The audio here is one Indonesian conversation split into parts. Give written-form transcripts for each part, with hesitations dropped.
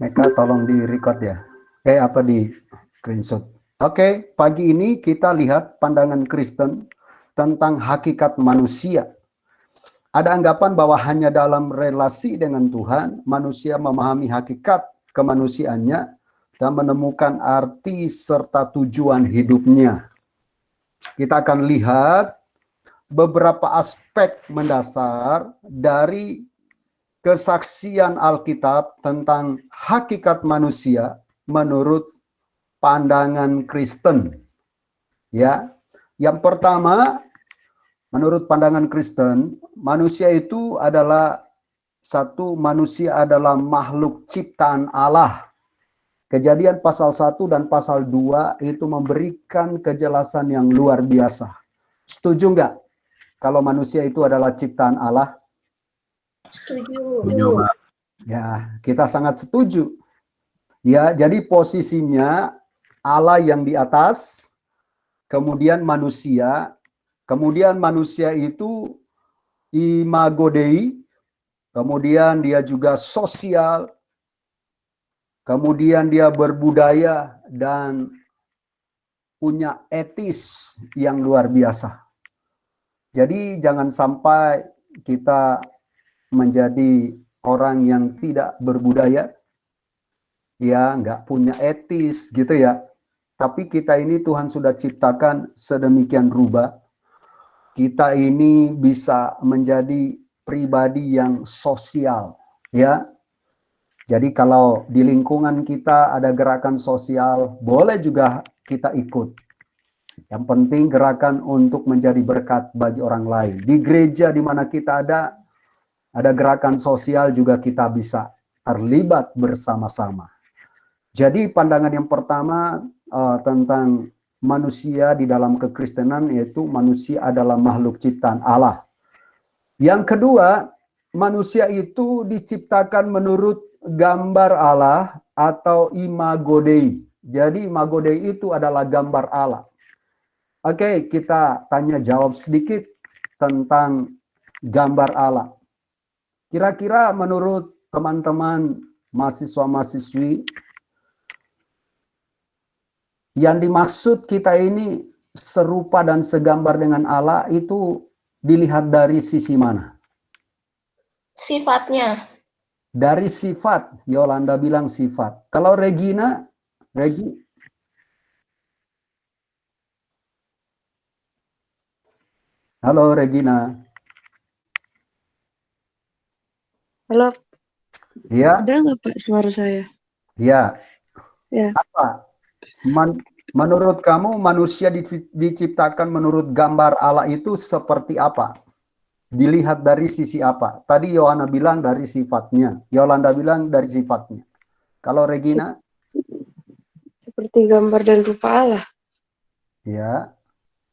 Meka tolong di record ya. Di screenshot. Oke, pagi ini kita lihat pandangan Kristen tentang hakikat manusia. Ada anggapan bahwa hanya dalam relasi dengan Tuhan, manusia memahami hakikat kemanusiaannya dan menemukan arti serta tujuan hidupnya. Kita akan lihat beberapa aspek mendasar dari kesaksian Alkitab tentang hakikat manusia menurut pandangan Kristen. Ya, yang pertama, menurut pandangan Kristen, manusia adalah makhluk ciptaan Allah. Kejadian pasal 1 dan pasal 2 itu memberikan kejelasan yang luar biasa. Setuju nggak kalau manusia itu adalah ciptaan Allah? Setuju. Ya, kita sangat setuju. Ya, jadi posisinya Allah yang di atas, kemudian manusia itu imago Dei, kemudian dia juga sosial, kemudian dia berbudaya dan punya etis yang luar biasa. Jadi jangan sampai kita menjadi orang yang tidak berbudaya, ya nggak punya etis gitu ya. Tapi kita ini Tuhan sudah ciptakan sedemikian rupa, kita ini bisa menjadi pribadi yang sosial, ya. Jadi kalau di lingkungan kita ada gerakan sosial, boleh juga kita ikut. Yang penting gerakan untuk menjadi berkat bagi orang lain. Di gereja di mana kita ada gerakan sosial juga kita bisa terlibat bersama-sama. Jadi pandangan yang pertama tentang manusia di dalam kekristenan yaitu manusia adalah makhluk ciptaan Allah. Yang kedua, manusia itu diciptakan menurut gambar Allah atau imago Dei. Jadi imago Dei itu adalah gambar Allah. Oke, kita tanya jawab sedikit tentang gambar Allah. Kira-kira menurut teman-teman mahasiswa-mahasiswi, yang dimaksud kita ini serupa dan segambar dengan Allah itu dilihat dari sisi mana? Sifatnya. Dari sifat, Yolanda bilang sifat. Kalau Regina, Halo Regina. Halo. Ya. Kedengar nggak Pak suara saya? Ya. Ya. Apa? Menurut kamu manusia diciptakan menurut gambar Allah itu seperti apa? Dilihat dari sisi apa? Tadi Yohana bilang dari sifatnya. Yolanda bilang dari sifatnya. Kalau Regina? Seperti gambar dan rupa Allah. Ya.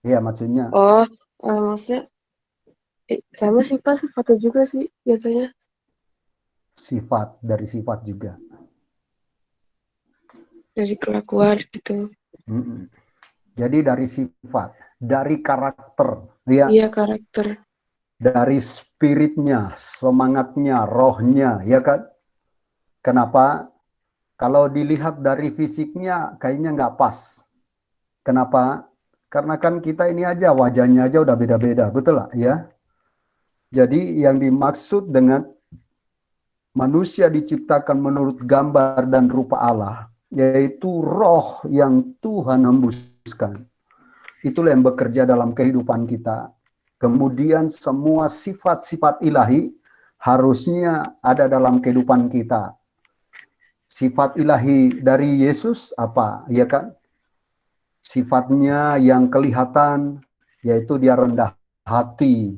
Iya maksudnya. Oh, maksudnya sama sih Pak, sifatnya juga sih biasanya. Sifat, dari sifat juga. Dari kelakuan gitu. Jadi dari sifat, dari karakter. Ya. Iya, karakter. Dari spiritnya, semangatnya, rohnya, ya kan? Kenapa? Kalau dilihat dari fisiknya, kayaknya nggak pas. Kenapa? Karena kan kita ini aja, wajahnya aja udah beda-beda, betul lah ya? Jadi yang dimaksud dengan manusia diciptakan menurut gambar dan rupa Allah, yaitu roh yang Tuhan hembuskan. Itulah yang bekerja dalam kehidupan kita. Kemudian semua sifat-sifat ilahi harusnya ada dalam kehidupan kita. Sifat ilahi dari Yesus apa? Ya kan? Sifatnya yang kelihatan yaitu dia rendah hati,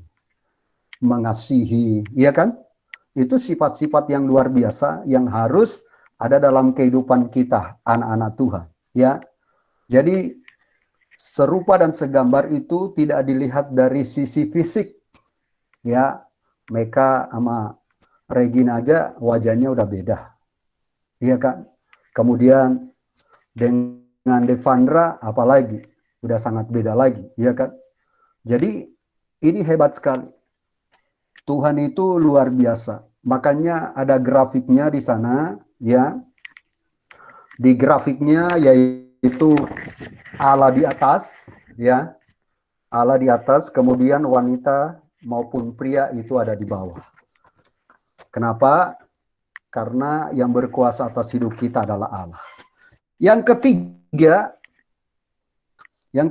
mengasihi, ya kan? Itu sifat-sifat yang luar biasa yang harus ada dalam kehidupan kita, anak-anak Tuhan, ya. Jadi serupa dan segambar itu tidak dilihat dari sisi fisik. Ya, Meka sama Regina aja wajahnya udah beda. Iya kan? Kemudian dengan Devandra apalagi udah sangat beda lagi, iya kan? Jadi ini hebat sekali. Tuhan itu luar biasa. Makanya ada grafiknya di sana, ya. di grafiknya yaitu Allah di atas, ya. Allah di atas, kemudian wanita maupun pria itu ada di bawah. Kenapa? Karena yang berkuasa atas hidup kita adalah Allah. Yang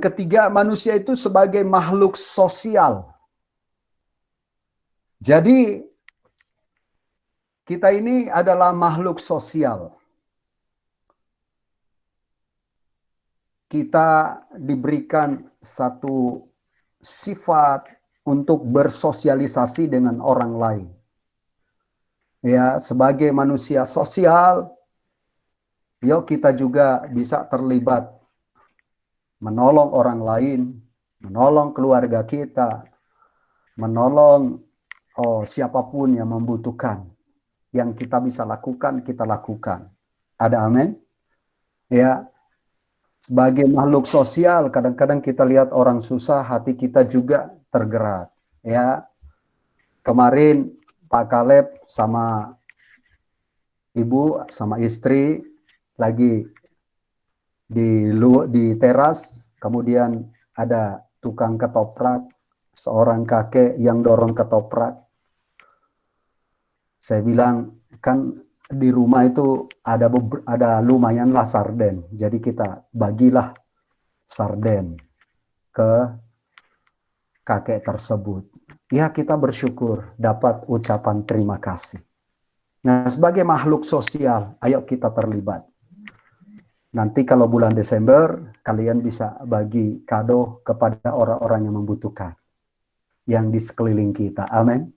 ketiga, manusia itu sebagai makhluk sosial. Jadi, kita ini adalah makhluk sosial. Kita diberikan satu sifat untuk bersosialisasi dengan orang lain. Ya, sebagai manusia sosial, yuk kita juga bisa terlibat menolong orang lain, menolong keluarga kita, menolong siapapun yang membutuhkan. Yang kita bisa lakukan, kita lakukan. Ada amin? Ya, sebagai makhluk sosial, kadang-kadang kita lihat orang susah, hati kita juga tergerak. Ya, kemarin Pak Kaleb sama ibu, sama istri lagi di teras, kemudian ada tukang ketoprak, seorang kakek yang dorong ketoprak. Saya bilang, kan di rumah itu ada lumayanlah sarden, jadi kita bagilah sarden ke kakek tersebut. Ya, kita bersyukur dapat ucapan terima kasih. Nah, sebagai makhluk sosial, ayo kita terlibat. Nanti kalau bulan Desember, kalian bisa bagi kado kepada orang-orang yang membutuhkan, yang di sekeliling kita. Amin.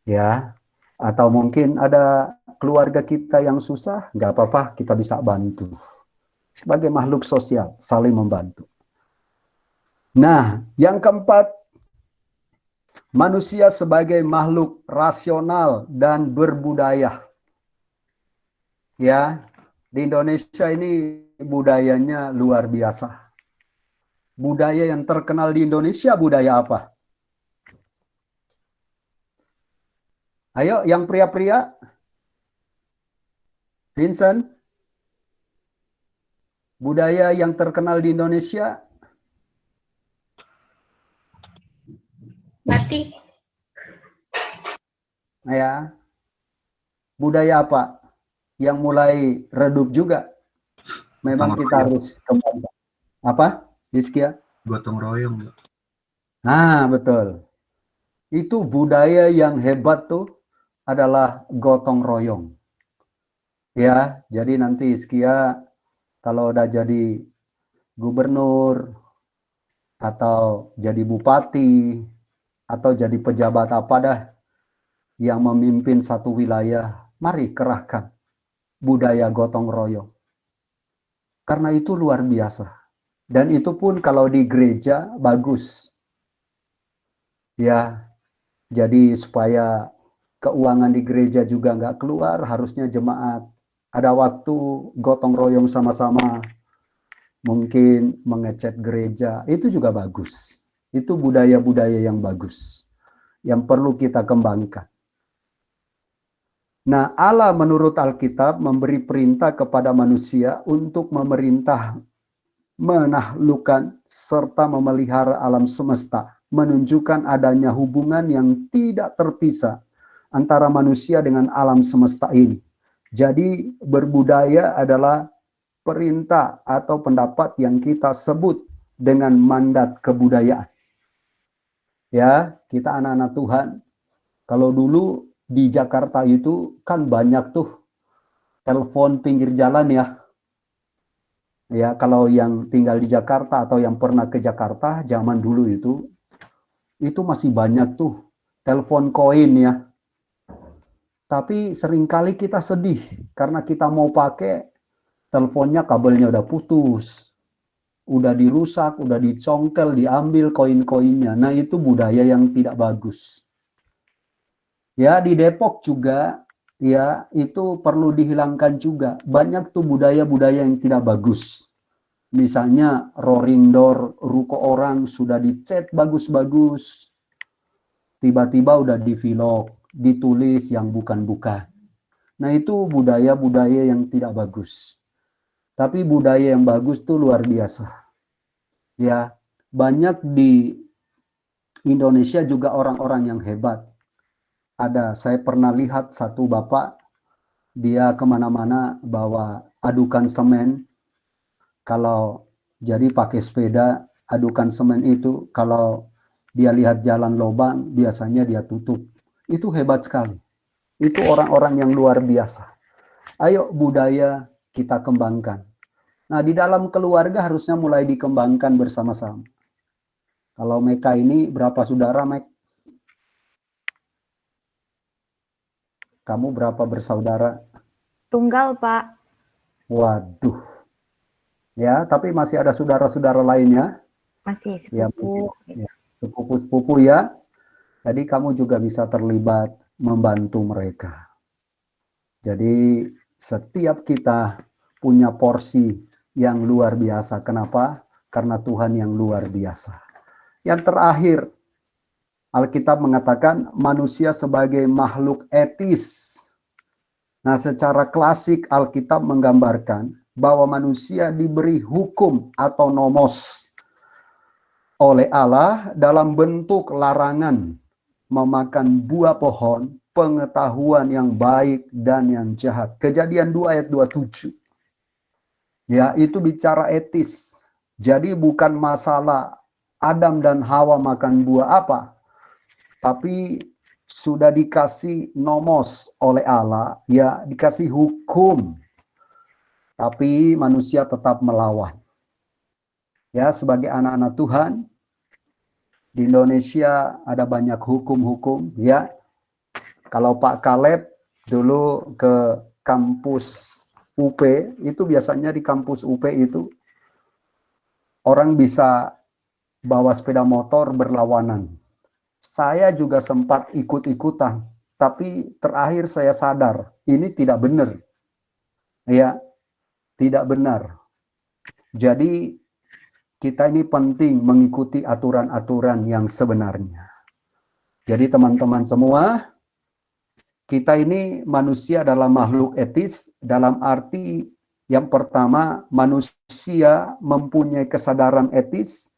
Ya, atau mungkin ada keluarga kita yang susah, nggak apa-apa, kita bisa bantu. Sebagai makhluk sosial, saling membantu. Nah, yang keempat, manusia sebagai makhluk rasional dan berbudaya. Ya, di Indonesia ini budayanya luar biasa. Budaya yang terkenal di Indonesia budaya apa? Ayo, yang pria-pria. Vincent. Budaya yang terkenal di Indonesia. Batik. Ya. Budaya apa? Yang mulai redup juga. Memang Gotong kita royong. harus kembali. Apa? Rizkia? Gotong royong. Nah, betul. Itu budaya yang hebat tuh adalah gotong royong. Ya, jadi nanti Rizkia kalau udah jadi gubernur atau jadi bupati atau jadi pejabat apa dah yang memimpin satu wilayah, mari kerahkan budaya gotong royong. Karena itu luar biasa. Dan itu pun kalau di gereja bagus. Ya, jadi supaya keuangan di gereja juga nggak keluar, harusnya jemaat ada waktu gotong royong sama-sama, mungkin mengecat gereja, itu juga bagus. Itu budaya-budaya yang bagus, yang perlu kita kembangkan. Nah, Allah menurut Alkitab memberi perintah kepada manusia untuk memerintah, menaklukkan, serta memelihara alam semesta, menunjukkan adanya hubungan yang tidak terpisah antara manusia dengan alam semesta ini. Jadi, berbudaya adalah perintah atau pendapat yang kita sebut dengan mandat kebudayaan. Ya, kita anak-anak Tuhan, kalau dulu di Jakarta itu kan banyak tuh telepon pinggir jalan ya. Ya, kalau yang tinggal di Jakarta atau yang pernah ke Jakarta zaman dulu itu masih banyak tuh telepon koin ya. Tapi seringkali kita sedih karena kita mau pakai teleponnya kabelnya udah putus, udah dirusak, udah dicongkel, diambil koin-koinnya. Nah, itu budaya yang tidak bagus. Ya, di Depok juga, ya, itu perlu dihilangkan juga. Banyak tuh budaya-budaya yang tidak bagus. Misalnya, rolling door, ruko orang sudah dicat bagus-bagus. Tiba-tiba udah di-vlog, ditulis yang bukan-bukan. Nah, itu budaya-budaya yang tidak bagus. Tapi budaya yang bagus tuh luar biasa. Ya, banyak di Indonesia juga orang-orang yang hebat. Saya pernah lihat satu bapak, dia kemana-mana bawa adukan semen. Kalau jadi pakai sepeda, adukan semen itu, kalau dia lihat jalan lubang, biasanya dia tutup. Itu hebat sekali. Itu orang-orang yang luar biasa. Ayo budaya kita kembangkan. Nah, di dalam keluarga harusnya mulai dikembangkan bersama-sama. Kalau Meka ini berapa saudara, Mek? Kamu berapa bersaudara? Tunggal, Pak. Waduh. Ya, tapi masih ada saudara-saudara lainnya. Masih Ya, sepupu. ya, sepupu-sepupu ya. Jadi kamu juga bisa terlibat membantu mereka. Jadi setiap kita punya porsi yang luar biasa. Kenapa? Karena Tuhan yang luar biasa. Yang terakhir, Alkitab mengatakan manusia sebagai makhluk etis. Nah, secara klasik Alkitab menggambarkan bahwa manusia diberi hukum atau nomos oleh Allah dalam bentuk larangan memakan buah pohon pengetahuan yang baik dan yang jahat. Kejadian 2 ayat 27. Ya, itu bicara etis. Jadi bukan masalah Adam dan Hawa makan buah apa, tapi sudah dikasih nomos oleh Allah, ya dikasih hukum. Tapi manusia tetap melawan. Ya, sebagai anak-anak Tuhan, di Indonesia ada banyak hukum-hukum, ya. Kalau Pak Kaleb dulu ke kampus UP, itu biasanya di kampus UP itu orang bisa bawa sepeda motor berlawanan. Saya juga sempat ikut-ikutan, tapi terakhir saya sadar ini tidak benar. Ya, tidak benar. Jadi kita ini penting mengikuti aturan-aturan yang sebenarnya. Jadi teman-teman semua, kita ini manusia adalah makhluk etis dalam arti yang pertama, manusia mempunyai kesadaran etis,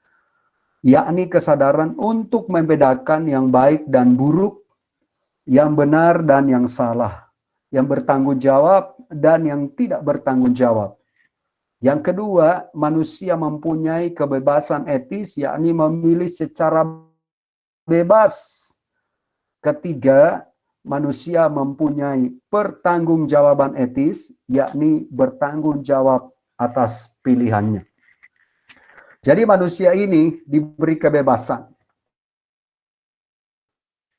yakni kesadaran untuk membedakan yang baik dan buruk, yang benar dan yang salah, yang bertanggung jawab dan yang tidak bertanggung jawab. Yang kedua, manusia mempunyai kebebasan etis, yakni memilih secara bebas. Ketiga, manusia mempunyai pertanggungjawaban etis, yakni bertanggung jawab atas pilihannya. Jadi manusia ini diberi kebebasan.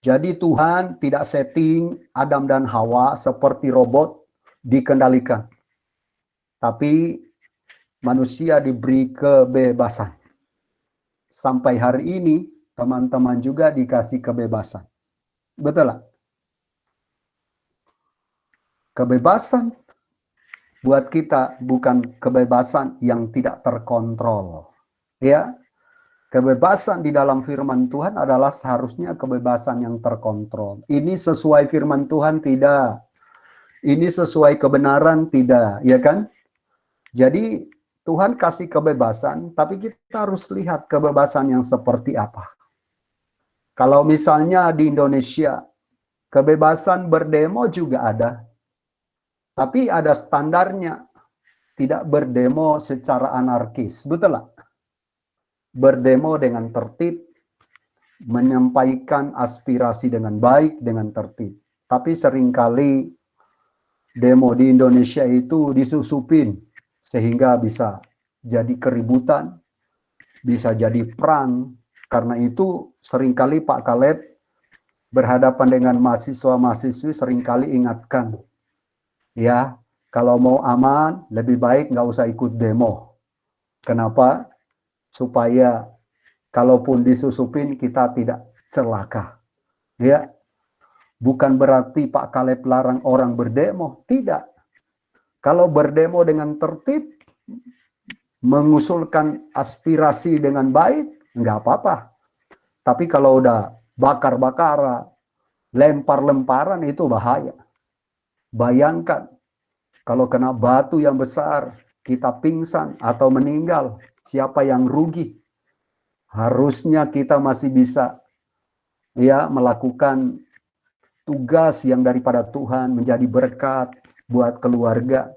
Jadi Tuhan tidak setting Adam dan Hawa seperti robot dikendalikan. Tapi manusia diberi kebebasan. Sampai hari ini, teman-teman juga dikasih kebebasan. Betul lah? Kebebasan buat kita bukan kebebasan yang tidak terkontrol. Ya, kebebasan di dalam firman Tuhan adalah seharusnya kebebasan yang terkontrol. Ini sesuai firman Tuhan? Tidak. Ini sesuai kebenaran? Tidak. Ya kan? Jadi Tuhan kasih kebebasan, tapi kita harus lihat kebebasan yang seperti apa. Kalau misalnya di Indonesia, kebebasan berdemo juga ada. Tapi ada standarnya. Tidak berdemo secara anarkis. Betul lah? Berdemo dengan tertib, menyampaikan aspirasi dengan baik, dengan tertib. Tapi seringkali demo di Indonesia itu disusupin, sehingga bisa jadi keributan, bisa jadi perang. Karena itu seringkali Pak Kaleb berhadapan dengan mahasiswa-mahasiswi seringkali ingatkan, ya, kalau mau aman, lebih baik nggak usah ikut demo. Kenapa? Supaya kalaupun disusupin kita tidak celaka. Ya, bukan berarti Pak Kaleb larang orang berdemo, tidak. Kalau berdemo dengan tertib, mengusulkan aspirasi dengan baik, nggak apa-apa. Tapi kalau udah bakar-bakaran, lempar-lemparan, itu bahaya. Bayangkan, kalau kena batu yang besar, kita pingsan atau meninggal, siapa yang rugi? Harusnya kita masih bisa ya melakukan tugas yang daripada Tuhan, menjadi berkat buat keluarga.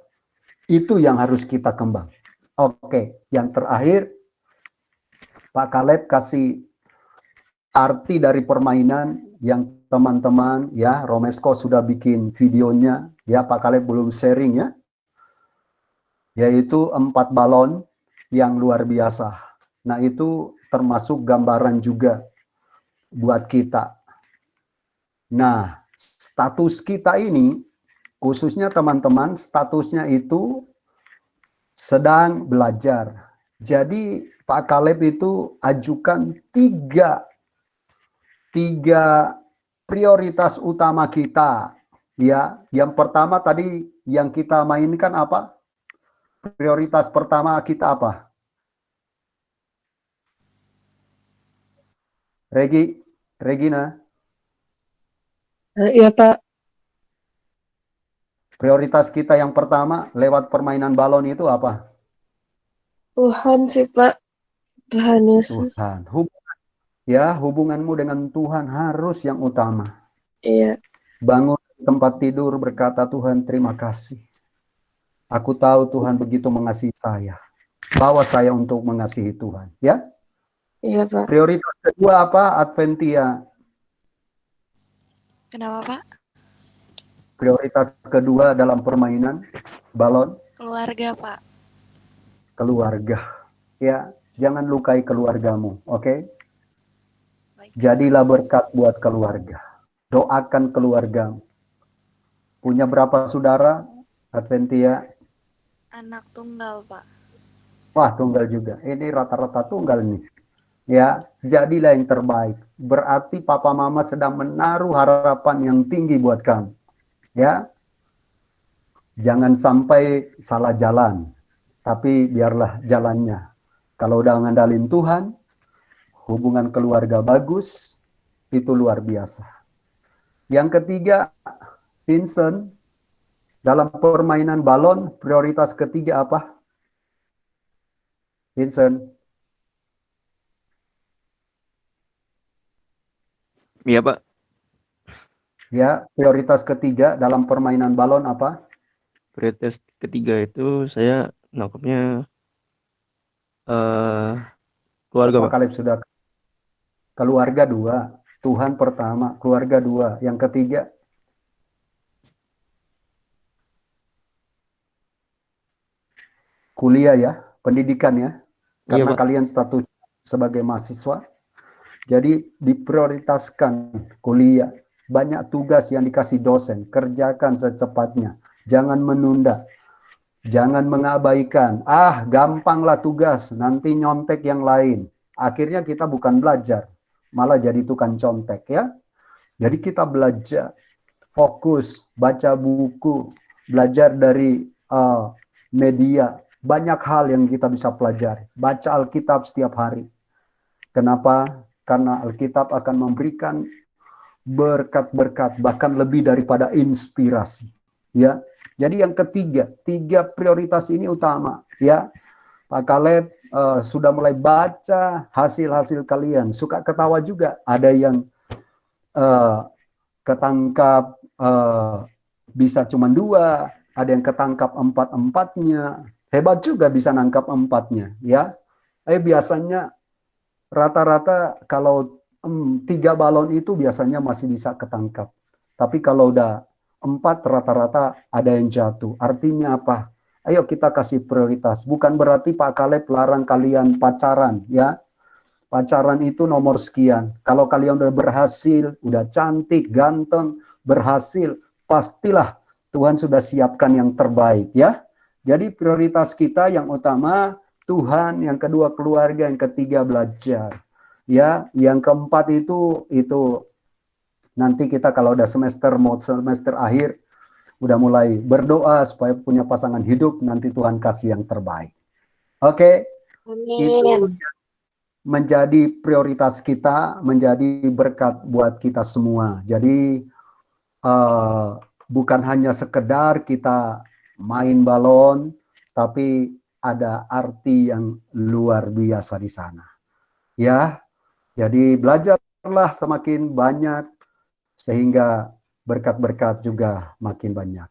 Itu yang harus kita kembang. Oke, yang terakhir Pak Kaleb kasih arti dari permainan yang teman-teman ya, Romesko sudah bikin videonya ya, Pak Kaleb belum sharing ya, yaitu 4 balon yang luar biasa. Nah itu termasuk gambaran juga buat kita. Nah status kita ini, khususnya teman-teman, statusnya itu sedang belajar. Jadi Pak Kaleb itu ajukan tiga prioritas utama kita. Ya, yang pertama tadi yang kita mainkan apa? Prioritas pertama kita apa? Regina, Iya, Pak. prioritas kita yang pertama lewat permainan balon itu apa? Tuhan sih, Pak. Tuhan Yesus. Tuhan. Hubunganmu dengan Tuhan harus yang utama. Iya. Bangun tempat tidur berkata, Tuhan terima kasih. Aku tahu Tuhan begitu mengasihi saya. Bawa saya untuk mengasihi Tuhan. Ya. Iya, Pak. Prioritas kedua apa, Adventia? Kenapa, Pak? Prioritas kedua dalam permainan balon? Keluarga, Pak. Keluarga. Ya, jangan lukai keluargamu, oke? Baik. Jadilah berkat buat keluarga. Doakan keluargamu. Punya berapa saudara, Adventia? Anak tunggal, Pak. Wah, tunggal juga. Ini rata-rata tunggal nih. Ya, jadilah yang terbaik. Berarti papa mama sedang menaruh harapan yang tinggi buat kamu. Ya. Jangan sampai salah jalan. Tapi biarlah jalannya. Kalau udah ngandalin Tuhan, hubungan keluarga bagus, itu luar biasa. Yang ketiga, Vincent, dalam permainan balon, prioritas ketiga apa? Vincent. Iya, Pak. Ya, prioritas ketiga dalam permainan balon apa? Prioritas ketiga itu saya nangkepnya keluarga, Pak Pak. Kaleb sudah. Keluarga 2, Tuhan pertama, keluarga 2. Yang ketiga, kuliah ya, pendidikan ya. Iya, Karena Pak. kalian status sebagai mahasiswa, jadi diprioritaskan kuliah. Banyak tugas yang dikasih dosen, kerjakan secepatnya. Jangan menunda. Jangan mengabaikan. Gampanglah tugas, nanti nyontek yang lain. Akhirnya kita bukan belajar, malah jadi tukang contek ya. Jadi kita belajar, fokus, baca buku, belajar dari media. Banyak hal yang kita bisa pelajari. Baca Alkitab setiap hari. Kenapa? Karena Alkitab akan memberikan berkat-berkat, bahkan lebih daripada inspirasi. Ya, jadi yang ketiga, 3 prioritas ini utama. Ya, Pak Kaleb sudah mulai baca hasil-hasil kalian. Suka ketawa juga. Ada yang ketangkap bisa cuma 2, ada yang ketangkap 4-4-nya. Hebat juga bisa nangkap 4-nya. Ya, biasanya rata-rata kalau 3 balon itu biasanya masih bisa ketangkap. Tapi kalau udah 4 rata-rata ada yang jatuh. Artinya apa? Ayo kita kasih prioritas. Bukan berarti Pak Kaleb larang kalian pacaran ya. Pacaran itu nomor sekian. Kalau kalian udah berhasil, udah cantik, ganteng, berhasil, pastilah Tuhan sudah siapkan yang terbaik ya. Jadi prioritas kita yang utama Tuhan, yang kedua keluarga, yang ketiga belajar. Ya, yang keempat itu nanti kita kalau udah semester akhir udah mulai berdoa supaya punya pasangan hidup, nanti Tuhan kasih yang terbaik. Oke. Itu menjadi prioritas kita, menjadi berkat buat kita semua. Jadi bukan hanya sekedar kita main balon, tapi ada arti yang luar biasa di sana. Ya, jadi belajarlah semakin banyak sehingga berkat-berkat juga makin banyak.